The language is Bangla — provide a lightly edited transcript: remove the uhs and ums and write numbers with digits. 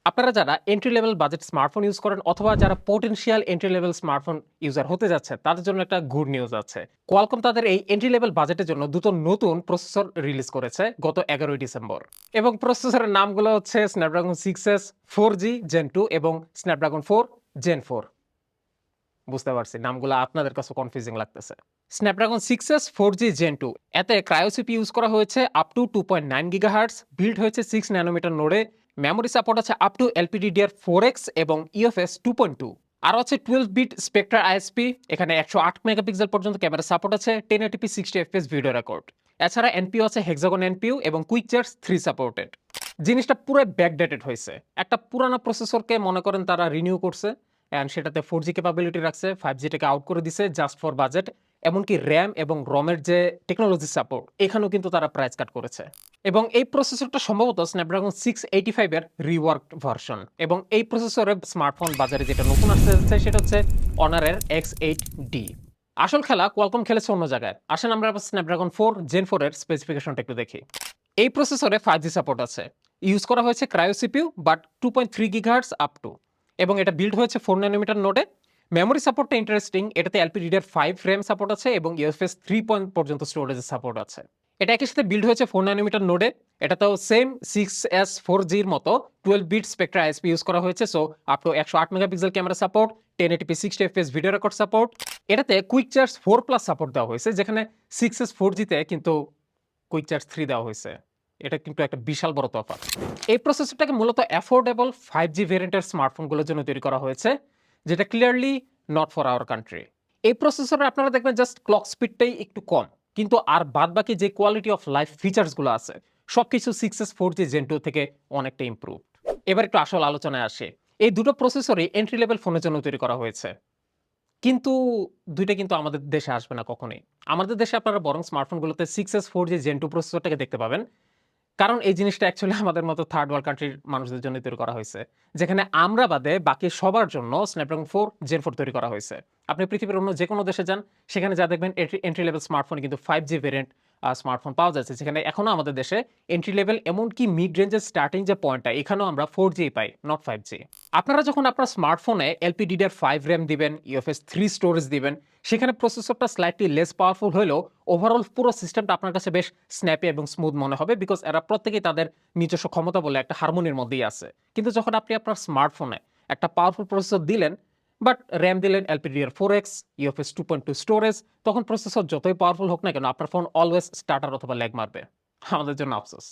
আপনারা যারা entry level budget smartphone use করেন অথবা যারা potential entry level smartphone user হতে যাচ্ছে তাদের জন্য একটা গুড নিউজ আছে। কোয়ালকম তাদের এই এন্ট্রি লেভেল বাজেটের জন্য দুটো নতুন প্রসেসর রিলিজ করেছে গত 11ই ডিসেম্বর। এবং প্রসেসরের নামগুলো হচ্ছে স্ন্যাপড্রাগন 6s 4G Gen 2 এবং স্ন্যাপড্রাগন 4 Gen 4। বুঝতে পারছি নামগুলো আপনাদের কাছে কনফিউজিং লাগতেছে। স্ন্যাপড্রাগন 6s 4G Gen 2 এতে ক্রায়োসিপি ইউজ করা হয়েছে আপ টু 2.9 গিগাহার্টজ, বিল্ড হয়েছে 6 ন্যানোমিটার নোডে। মেমোরি সাপোর্ট আছে আপ টু LPDDR4X এবং UFS 2.2। আর আছে 12 বিট স্পেকট্রা আইএসপি, এখানে 108 মেগাপিক্সেল পর্যন্ত ক্যামেরা সাপোর্ট আছে, 1080p 60 fps ভিডিও রেকর্ড। এছাড়া এনপিও আছে হেক্সাগন এনপিও এবং কুইক চার্জ 3 সাপোর্টেড। জিনিসটা পুরো ব্যাকডেটেড হয়েছে। একটা পুরানো প্রসেসরকে মনে করেন তারা রিনিউ করছে অ্যান্ড সেটাতে 4G ক্যাপাবিলিটি রাখছে, 5Gটাকে আউট করে দিছে জাস্ট ফর বাজেট। এমনকি র্যাম এবং রমের যে টেকনোলজি সাপোর্ট এখানেও কিন্তু তারা প্রাইস কাট করেছে। এবং এই প্রসেসরটা সম্ভবত স্ন্যাপড্রাগন 685 এর রিওয়ার্কড ভার্সন। এবং এই প্রসেসরের স্মার্টফোন বাজারে যেটা নতুন আসতে যাচ্ছে সেটা হচ্ছে অনারের X8D। আসল খেলা কোয়ালকম খেলেছে অন্য জায়গায়। আসেন আমরা স্ন্যাপড্রাগন 4 Gen 4 এর স্পেসিফিকেশনটা একটু দেখি। এই প্রসেসরে 5G সাপোর্ট আছে, ইউজ করা হয়েছে cryo CPU but 2.3 gigahertz up to, এবং এটা বিল্ড হয়েছে 4 ন্যানোমিটার নোডে। মেমোরি সাপোর্টটা ইন্টারেস্টিং, এটাতে LPDDR5 র্যাম সাপোর্ট আছে এবং UFS 3 পর্যন্ত স্টোরেজের সাপোর্ট আছে। এটা একই সাথে বিল্ড হয়েছে 4 ন্যানোমিটার নোডে। এটাতেও সেম 6s 4G এর মতো 12 বিট স্পেকট্রা আইএসপি ইউজ করা হয়েছে, so up to 108 megapixel camera support, 1080p 60 fps video record support. এটাতে কুইক চার্জ 4 প্লাস সাপোর্ট দেওয়া হয়েছে, যেখানে 6s 4G তে কিন্তু কুইক চার্জ 3 দেওয়া হয়েছে। এটা কিন্তু একটা বিশাল বড় তফাৎ। এই প্রসেসরটাকে মূলত অ্যাফোর্ডেবল 5G ভেরিয়েন্টের স্মার্টফোনগুলোর জন্য তৈরি করা হয়েছে, যেটা clearly not for our country. এই প্রসেসরে আপনারা দেখবেন জাস্ট ক্লক স্পিডটাই একটু কম, কিন্তু আর বাদবাকি যে কোয়ালিটি অফ লাইফ ফিচার্সগুলো আছে সবকিছু 6s 4G Gen 2 থেকে অনেকটা ইমপ্রুভ। এবার একটু আসল আলোচনায় আসে। এই দুটো প্রসেসরই এন্ট্রি লেভেল ফোনের জন্য তৈরি করা হয়েছে, কিন্তু ২ টা কিন্তু আমাদের দেশে আসবে না কখনোই। আমাদের দেশে আপনারা বরং স্মার্টফোনগুলোতে 6s 4G Gen 2 প্রসেসরটাকে দেখতে পাবেন। কারণ এই জিনিসটা অ্যাকচুয়ালি আমাদের মতো থার্ড ওয়ার্ল্ড কান্ট্রির মানুষদের জন্য তৈরি করা হয়েছে। যেখানে আমরা বাদে বাকি সবার জন্য স্ন্যাপড্রাগন 4 Gen 4 তৈরি করা হয়েছে। আপনি পৃথিবীর অন্য যেকোনো দেশে যান, সেখানে যা দেখবেন এন্ট্রি লেভেল স্মার্টফোনে কিন্তু 5G ভেরিয়েন্ট স্মার্টফোন পাওয়া যাচ্ছে। যেখানে এখনো আমাদের দেশে এন্ট্রি লেভেল এমনকি মিড রেঞ্জের স্টার্টিং যে পয়েন্টটা এখানেও আমরা 4G পাই, নট 5G। আপনারা যখন আপনার স্মার্টফোনে LPDDR5 RAM দিবেন, UFS 3 স্টোরেজ দিবেন, সেখানে প্রসেসরটা স্লাইটলি লেস পাওয়ারফুল হলেও ওভারঅল পুরো সিস্টেমটা আপনার কাছে বেশ স্ন্যাপি এবং স্মুথ মনে হবে, বিকজ এরা প্রত্যেকেই তাদের নিজস্ব ক্ষমতা বলে একটা হারমোনির মধ্যেই আছে। কিন্তু যখন আপনি আপনার স্মার্টফোনে একটা পাওয়ারফুল প্রসেসর দিলেন বাট র্যাম দিলেন LPDDR4X, UFS 2.2 স্টোরেজ, তখন প্রসেসর যতই পাওয়ারফুল হোক না কেন আপনার ফোন অলওয়েজ স্টার্টার অথবা ল্যাগ মারবে। আমাদের জন্য আফসোস।